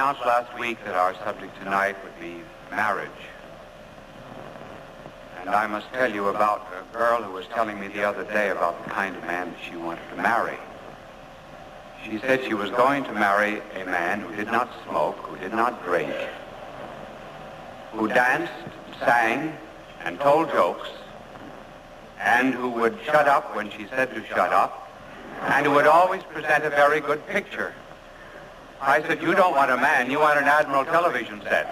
announced last week that our subject tonight would be marriage. And I must tell you about a girl who was telling me the other day about the kind of man that she wanted to marry. She said she was going to marry a man who did not smoke, who did not drink, who danced, sang, and told jokes, and who would shut up when she said to shut up, and who would always present a very good picture. I said, you don't want a man, you want an Admiral television set.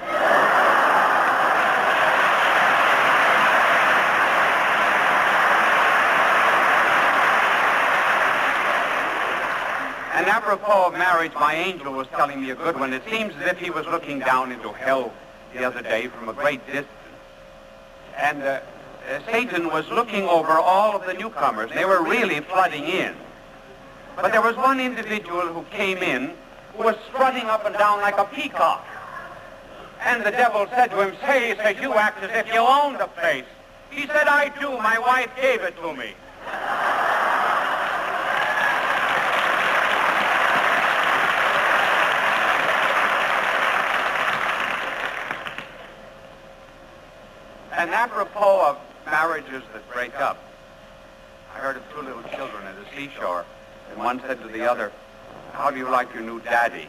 And apropos of marriage, my angel was telling me a good one. It seems as if he was looking down into hell the other day from a great distance. And Satan was looking over all of the newcomers. They were really flooding in. But there was one individual who came in who was strutting up and down like a peacock. And the devil said to him, say, you act as if you owned the place. He said, I do. My wife gave it to me. And apropos of marriages that break up, I heard of two little children at the seashore, and one said to the other, how do you like your new daddy?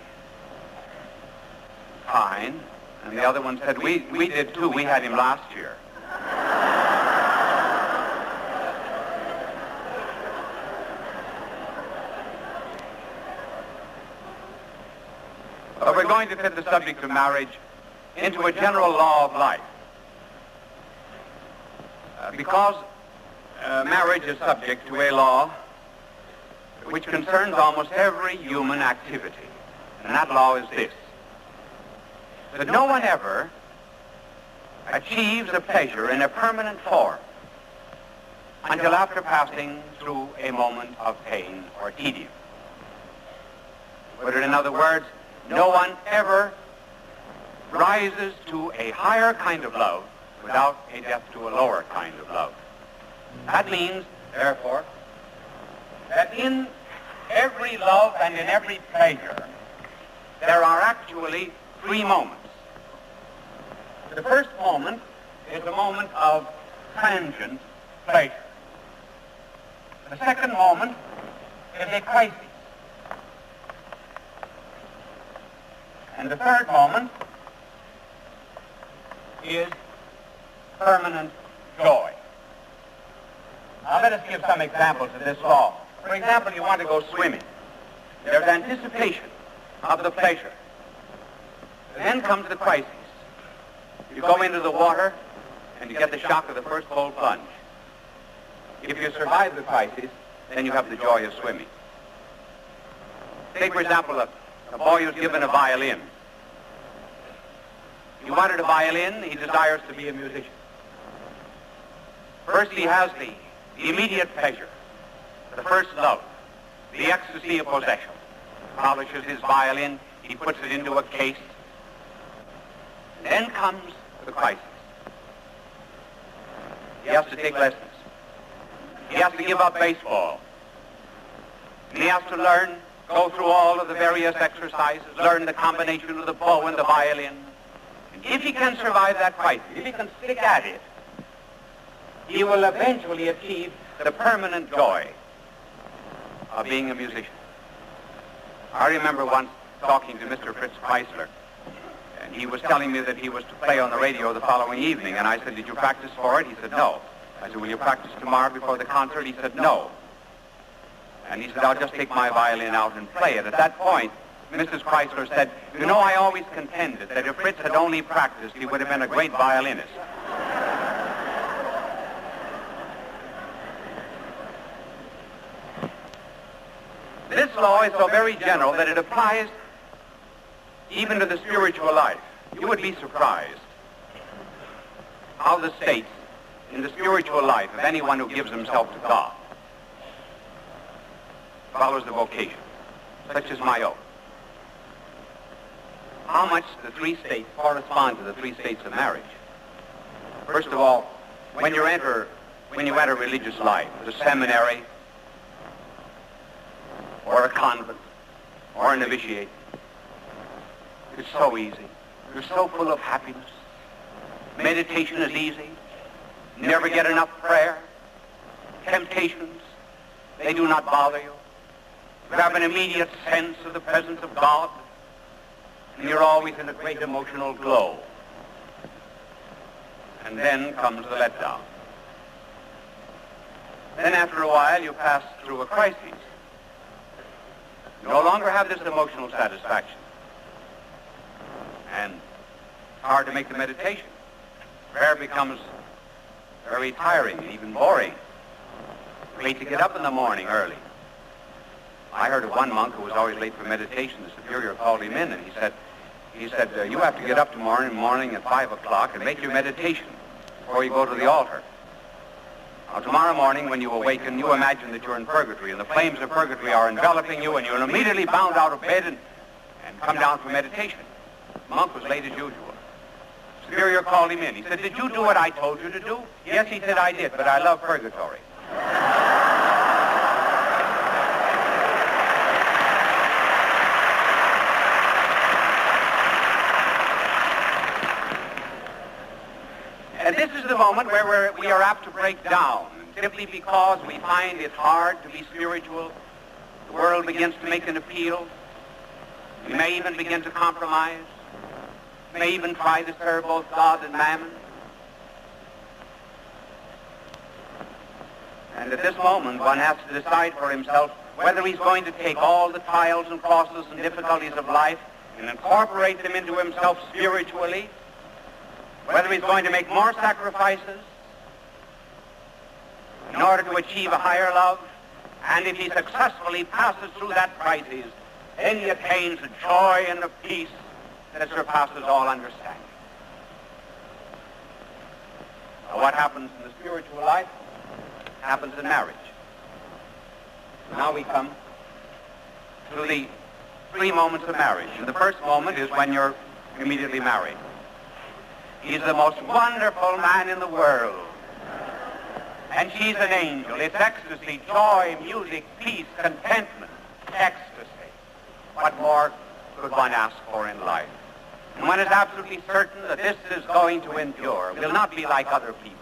Fine. And the other one said, we did too. We had him last year. But we're going to fit the subject of marriage into a general law of life. Because marriage is subject to a law which concerns almost every human activity. And that law is this: that no one ever achieves a pleasure in a permanent form until after passing through a moment of pain or tedium. Put it in other words, no one ever rises to a higher kind of love without a death to a lower kind of love. That means, therefore, that in every love and in every pleasure, there are actually three moments. The first moment is a moment of transient pleasure. The second moment is a crisis. And the third moment is permanent joy. Now let us give some examples of this law. For example, you want to go swimming. There's anticipation of the pleasure. Then comes the crisis. You go into the water and you get the shock of the first cold plunge. If you survive the crisis, then you have the joy of swimming. Take, for example, a boy who's given a violin. He wanted a violin, he desires to be a musician. First he has the immediate pleasure, the first love, the ecstasy of possession. Polishes his violin, he puts it into a case. Then comes the crisis. He has to take lessons. He has to give up baseball. And he has to learn, go through all of the various exercises, learn the combination of the bow and the violin. And if he can survive that crisis, if he can stick at it, he will eventually achieve the permanent joy of being a musician. I remember once talking to Mr. Fritz Chrysler, and he was telling me that he was to play on the radio the following evening, and I said, did you practice for it? He said, no. I said, will you practice tomorrow before the concert? He said, no. And he said, I'll just take my violin out and play it. At that point, Mrs. Chrysler said, you know, I always contended that if Fritz had only practiced, he would have been a great violinist. This law is so very general that it applies even to the spiritual life. You would be surprised how the states in the spiritual life of anyone who gives himself to God follows the vocation, such as my own. How much the three states correspond to the three states of marriage. First of all, when you enter religious life, the seminary, or a convent, or a novitiate, It's so easy. You're so full of happiness. Meditation is easy. Never get enough prayer. Temptations, they do not bother you. You have an immediate sense of the presence of God, and you're always in a great emotional glow. And then comes the letdown. Then after a while, you pass through a crisis. You no longer have this emotional satisfaction. And it's hard to make the meditation. Prayer becomes very tiring and even boring. Late to get up in the morning early. I heard of one monk who was always late for meditation. The superior called him in and he said, you have to get up tomorrow morning at 5 o'clock and make your meditation before you go to the altar. Now, tomorrow morning when you awaken, you imagine that you're in purgatory and the flames of purgatory are enveloping you and you'll immediately bound out of bed and come down for meditation. The monk was late as usual. The superior called him in. He said, did you do what I told you to do? Yes, he said, I did, but I love purgatory. And this is the moment where we are apt to break down, simply because we find it hard to be spiritual. The world begins to make an appeal. We may even begin to compromise. We may even try to serve both God and mammon. And at this moment, one has to decide for himself whether he's going to take all the trials and crosses and difficulties of life and incorporate them into himself spiritually, whether he's going to make more sacrifices in order to achieve a higher love, and if he successfully passes through that crisis, then he attains a joy and a peace that surpasses all understanding. Now, what happens in the spiritual life happens in marriage. Now we come to the 3 moments of marriage. And the first moment is when you're immediately married. He's the most wonderful man in the world. And she's an angel. It's ecstasy, joy, music, peace, contentment, ecstasy. What more could one ask for in life? And one is absolutely certain that this is going to endure. We'll not be like other people.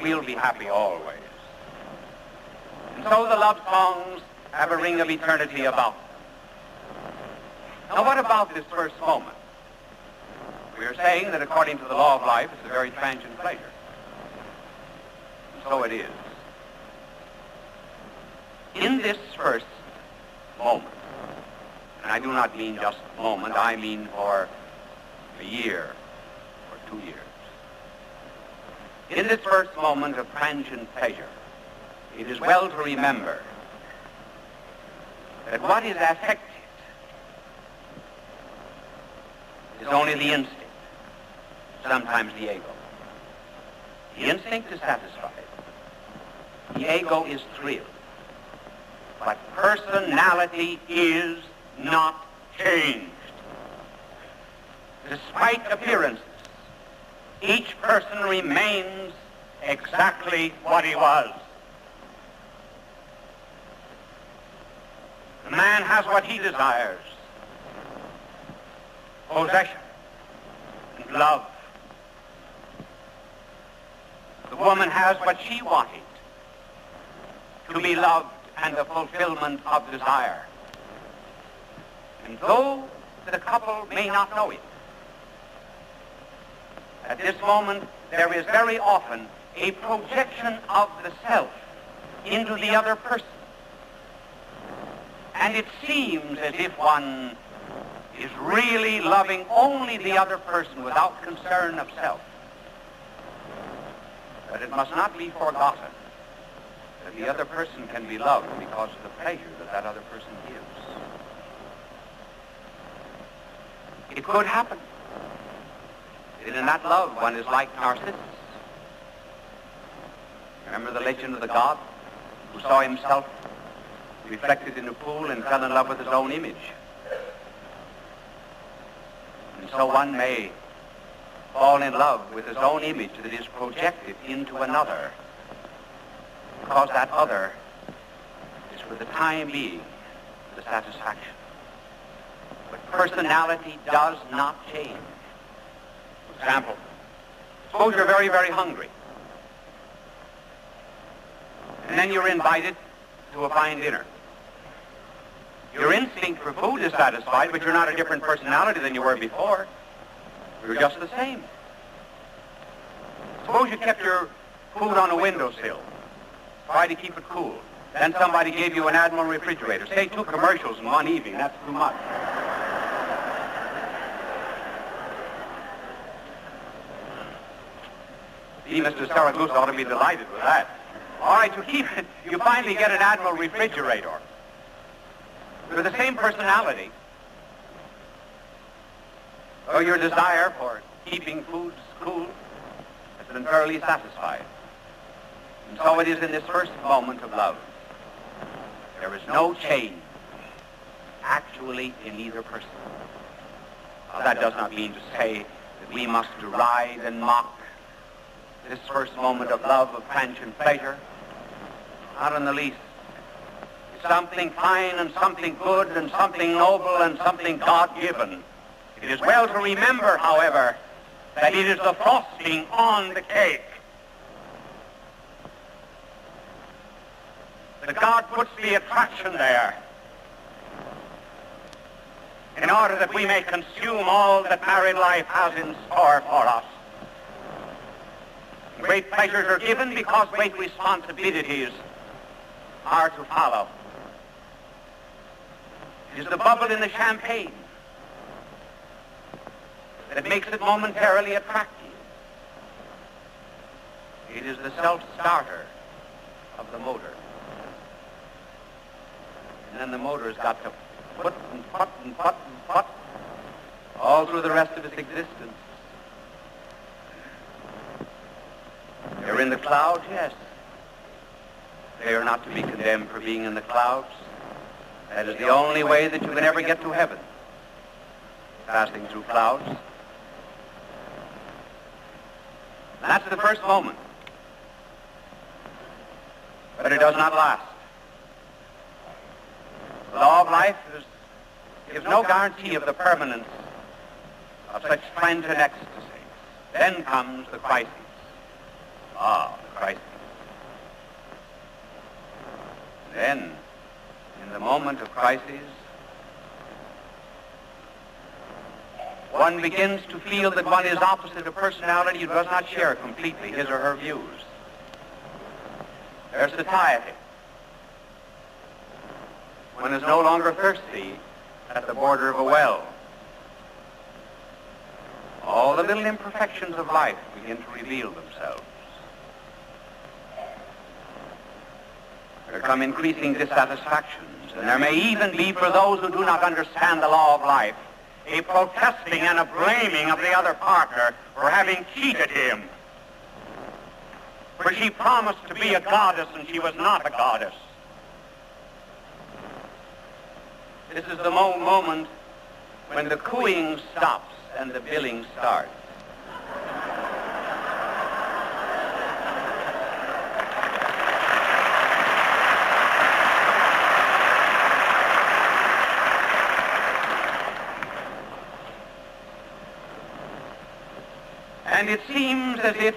We'll be happy always. And so the love songs have a ring of eternity about them. Now what about this first moment? We are saying that according to the law of life, it's a very transient pleasure. And so it is. In this first moment, and I do not mean just a moment, I mean for a year or 2 years. In this first moment of transient pleasure, it is well to remember that what is affected is only the instinct, sometimes the ego. The instinct is satisfied. The ego is thrilled. But personality is not changed. Despite appearances, each person remains exactly what he was. The man has what he desires: possession and love. The woman has what she wanted: to be loved and the fulfillment of desire. And though the couple may not know it, at this moment there is very often a projection of the self into the other person. And it seems as if one is really loving only the other person without concern of self. But it must not be forgotten that the other person can be loved because of the pleasure that that other person gives. It could happen that in that love one is like Narcissus. Remember the legend of the god who saw himself reflected in a pool and fell in love with his own image? And so one may fall in love with his own image that is projected into another, because that other is for the time being the satisfaction. But personality does not change. For example, suppose you're very, very hungry. And then you're invited to a fine dinner. Your instinct for food is satisfied, but you're not a different personality than you were before. You're just the same. Suppose you kept your food on a windowsill. Try to keep it cool. Then somebody gave you an Admiral refrigerator. Say 2 commercials in one evening. That's too much. See, Mr. Saragoose ought to be delighted with that. All right, you keep it. You finally get an Admiral refrigerator. With the same personality. So your desire for keeping foods cool has been thoroughly satisfied. And so it is in this first moment of love. There is no change, actually, in either person. Now, that does not mean to say that we must deride and mock this first moment of love, of transient pleasure. Not in the least. It's something fine and something good and something noble and something God-given. It is well to remember, however, that it is the frosting on the cake. That God puts the attraction there in order that we may consume all that married life has in store for us. Great pleasures are given because great responsibilities are to follow. It is the bubble in the champagne that makes it momentarily attractive. It is the self-starter of the motor. And then the motor's got to put and put and put and put all through the rest of its existence. They're in the clouds, yes. They are not to be condemned for being in the clouds. That is the only way that you can ever get to heaven, passing through clouds. That's the first moment. But it does not last. The law of life gives no guarantee of the permanence of such transient ecstasy. Then comes the crisis. Ah, the crisis. Then, in the moment of crisis, one begins to feel that one is opposite a personality who does not share completely his or her views. There's satiety. One is no longer thirsty at the border of a well. All the little imperfections of life begin to reveal themselves. There come increasing dissatisfactions, and there may even be, for those who do not understand the law of life, a protesting and a blaming of the other partner for having cheated him. For she promised to be a goddess and she was not a goddess. This is the moment when the cooing stops and the billing starts. And it seems as if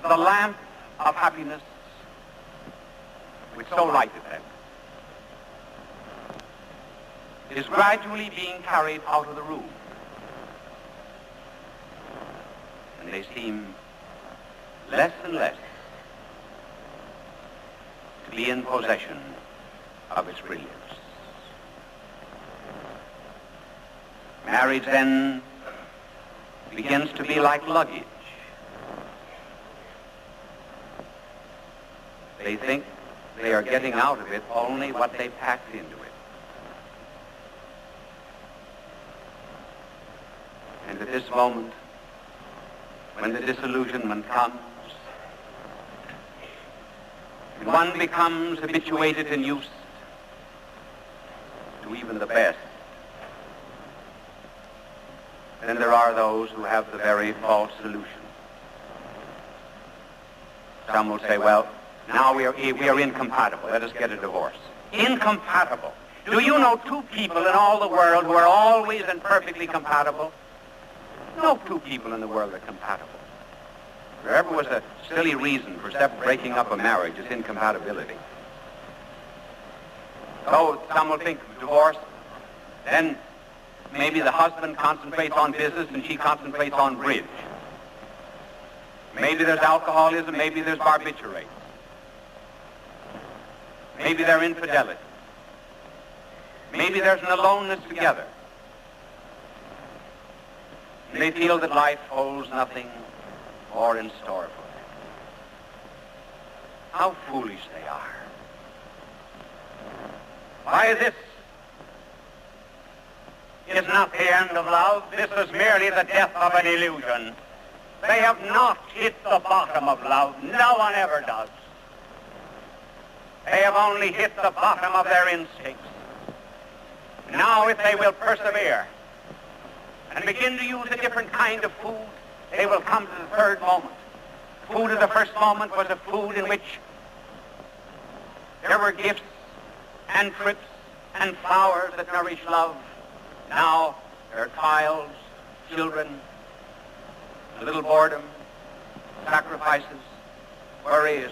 the lamp of happiness, which so lighted them, is gradually being carried out of the room. And they seem less and less to be in possession of its brilliance. Marriage then begins to be like luggage. They think they are getting out of it only what they packed into it. And at this moment, when the disillusionment comes, and one becomes habituated and used to even the best, then there are those who have the very false solution. Some will say, well, now we are incompatible. Let us get a divorce. Incompatible. Do you know two people in all the world who are always and perfectly compatible? No two people in the world are compatible. If there ever was a silly reason for breaking up a marriage, it's incompatibility. So some will think of divorce, then maybe the husband concentrates on business and she concentrates on bridge. Maybe there's alcoholism, maybe there's barbiturate. Maybe they're infidelity. Maybe there's an aloneness together. And they feel that life holds nothing more in store for them. How foolish they are. Why, this is not the end of love. This is merely the death of an illusion. They have not hit the bottom of love. No one ever does. They have only hit the bottom of their instincts. Now, if they will persevere and begin to use a different kind of food, they will come to the third moment. Food of the first moment was a food in which there were gifts and trips and flowers that nourish love. Now there are trials, children, a little boredom, sacrifices, worries,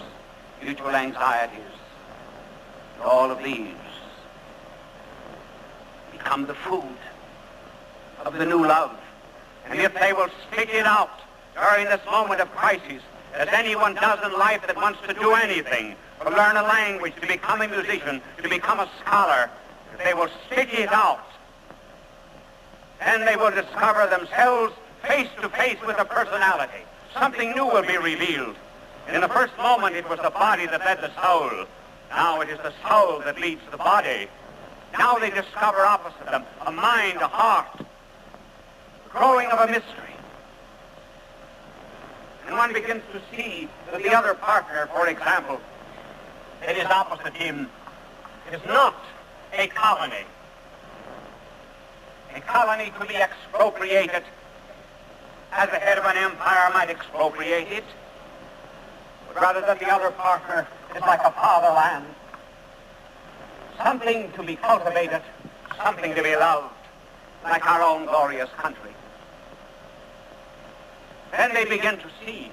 mutual anxieties. And all of these become the food of the new love. And if they will stick it out during this moment of crisis, as anyone does in life that wants to do anything, to learn a language, to become a musician, to become a scholar, if they will stick it out, then they will discover themselves face to face with a personality. Something new will be revealed. In the first moment, it was the body that led the soul. Now it is the soul that leads the body. Now they discover opposite them a mind, a heart, the growing of a mystery. And one begins to see that the other partner, for example, that is opposite him, is not a colony. A colony to be expropriated as the head of an empire might expropriate it, but rather that the other partner is like a fatherland, something to be cultivated, something to be loved, like our own glorious country. Then they begin to see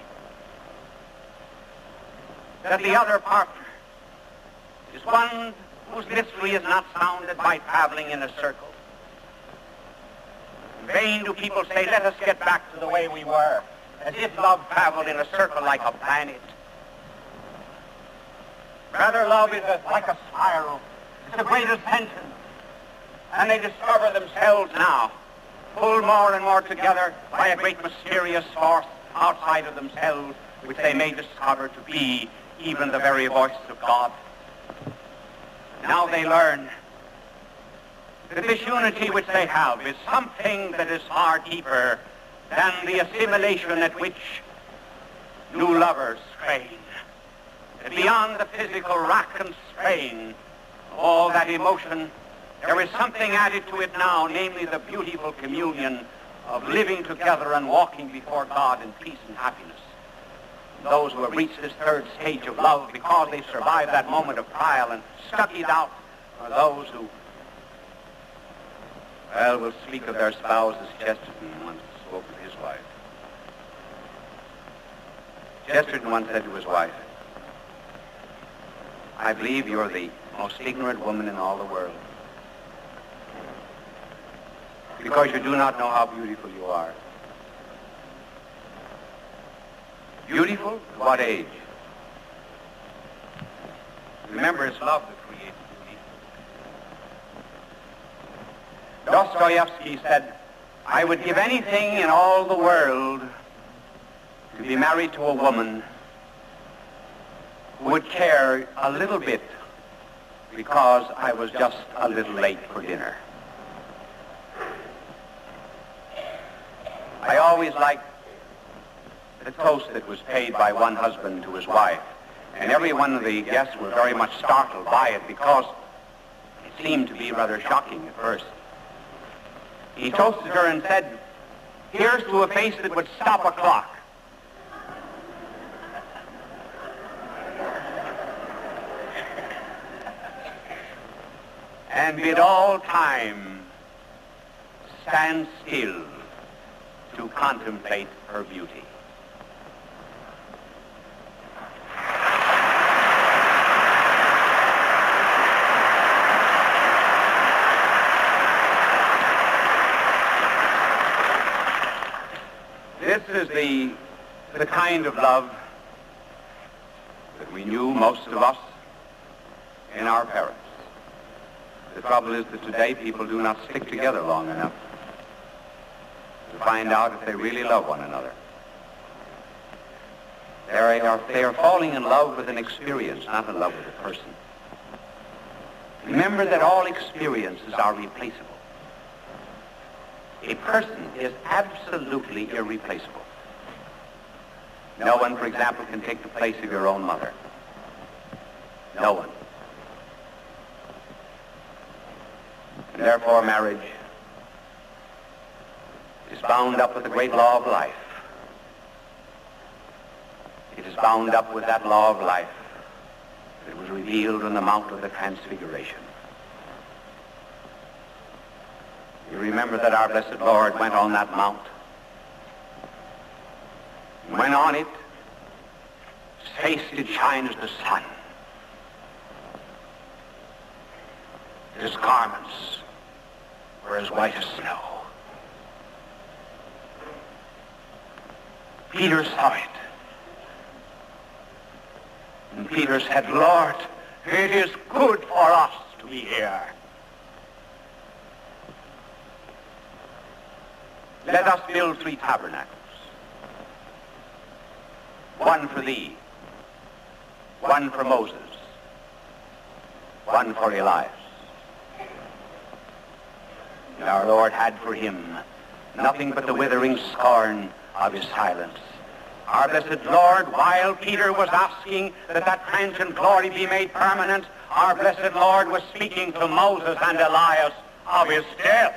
that the other partner is one whose mystery is not sounded by traveling in a circle. In vain do people say, let us get back to the way we were, as if love traveled in a circle like a planet. Rather, love is like a spiral. It's a great ascension. And they discover themselves now, pulled more and more together by a great mysterious force outside of themselves, which they may discover to be even the very voice of God. Now they learn that this unity which they have is something that is far deeper than the assimilation at which new lovers strain. That beyond the physical rack and strain of all that emotion, there is something added to it now, namely the beautiful communion of living together and walking before God in peace and happiness. Those who have reached this third stage of love because they've survived that moment of trial and stuck it out are those who, well, will speak of their spouses. Chesterton once spoke of his wife. Chesterton once said to his wife, I believe you're the most ignorant woman in all the world, because you do not know how beautiful you are. Beautiful? At what age? Remember, it's love that creates beauty. Dostoevsky said, I would give anything in all the world to be married to a woman who would care a little bit because I was just a little late for dinner. I always liked the toast that was paid by one husband to his wife, and every one of the guests were very much startled by it because it seemed to be rather shocking at first. He toasted her and said, here's to a face that would stop a clock. and bid all time stand still to contemplate her beauty. This is the kind of love that we knew, most of us, in our parents. The trouble is that today people do not stick together long enough to find out if they really love one another. They are falling in love with an experience, not in love with a person. Remember that all experiences are replaceable. A person is absolutely irreplaceable. No one, for example, can take the place of your own mother. No one. And therefore marriage is bound up with the great law of life. It is bound up with that law of life that was revealed on the Mount of the Transfiguration. You remember that our blessed Lord went on that mount. When on it, his face did shine as the sun. His garments were as white as snow. Peter saw it. And Peter said, Lord, it is good for us to be here. Let us build 3 tabernacles. One for thee, one for Moses, one for Elias. And our Lord had for him nothing but the withering scorn of his silence. Our blessed Lord, while Peter was asking that transient glory be made permanent, our blessed Lord was speaking to Moses and Elias of his death.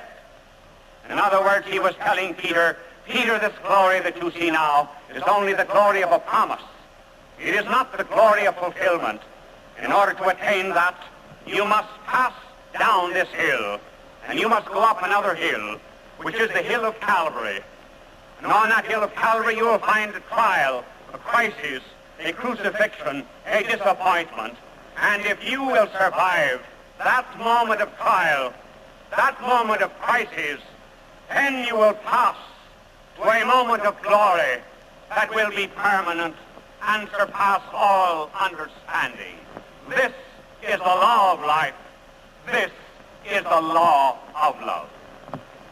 In other words, he was telling Peter, Peter, this glory that you see now is only the glory of a promise. It is not the glory of fulfillment. In order to attain that, you must pass down this hill, and you must go up another hill, which is the hill of Calvary. And on that hill of Calvary you will find a trial, a crisis, a crucifixion, a disappointment. And if you will survive that moment of trial, that moment of crisis, then you will pass to a moment of glory that will be permanent and surpass all understanding. This is the law of life. This is the law of love.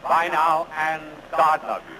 By now, and God love you.